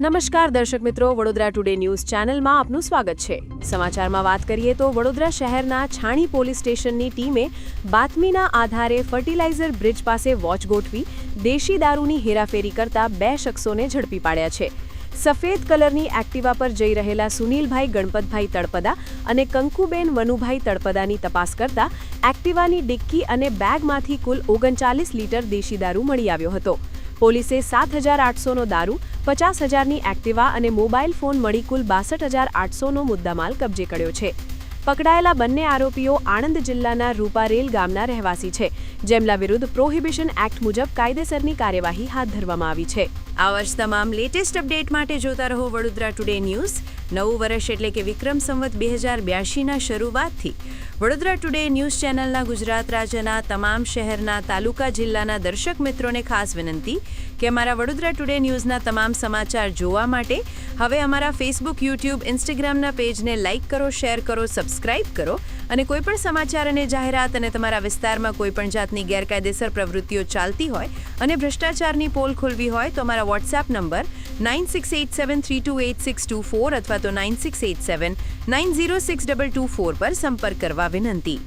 નમસ્કાર દર્શક મિત્રો, વડોદરા ટુડે ન્યૂઝ ચેનલમાં આપનું સ્વાગત છે। સમાચારમાં વાત કરીએ તો વડોદરા શહેરના છાણી પોલીસ સ્ટેશનની ટીમે બાતમીના આધારે ફર્ટિલાઇઝર બ્રિજ પાસે વોચ ગોઠવી દેશી દારૂની હેરાફેરી કરતા 2 શખ્સોને ઝડપી પાડ્યા છે। સફેદ કલરની એક્ટિવા પર જઈ રહેલા સુનિલભાઈ ગણપતભાઈ તળપદા અને કંકુબેન વનુભાઈ તળપદાની તપાસ કરતા એક્ટિવાની ડિક્કી અને બેગમાંથી કુલ 39 લીટર દેશી દારૂ મળી આવ્યો હતો। પોલીસે 7,800નો દારૂ, 50,000ની એક્ટિવા અને મોબાઈલ ફોન મળી કુલ 62,800નો મુદ્દામાલ કબજે કર્યો છે। પકડાયેલા બંને આરોપીઓ આણંદ જિલ્લાના રૂપારેલ ગામના રહેવાસી છે, જેમના વિરુદ્ધ પ્રોહિબિશન એક્ટ મુજબ કાયદેસરની કાર્યવાહી હાથ ધરવામાં આવી છે। આ વર્ષ તમામ લેટેસ્ટ અપડેટ માટે જોતા રહો વડોદરા ટુડે ન્યૂઝ। નવું વર્ષ એટલે કે વિક્રમ સંવત 2082ના શરૂઆતથી વડોદરા ટુડે ન્યૂઝ ચેનલના ગુજરાત રાજ્યના તમામ શહેરના, તાલુકા, જિલ્લાના દર્શક મિત્રોને ખાસ વિનંતી કે અમારા વડોદરા ટુડે ન્યૂઝના તમામ સમાચાર જોવા માટે હવે અમારા ફેસબુક, યુટ્યુબ, ઇન્સ્ટાગ્રામના પેજને લાઇક કરો, શેર કરો, સબસ્ક્રાઇબ કરો અને કોઈપણ સમાચાર અને જાહેરાત અને તમારા વિસ્તારમાં કોઈપણ જાતની ગેરકાયદેસર પ્રવૃત્તિઓ ચાલતી હોય અને ભ્રષ્ટાચારની પોલ ખોલવી હોય તો અમારા વોટ્સએપ નંબર 9687328624 અથવા તો 9687906224 પર સંપર્ક કરવા વિનંતી।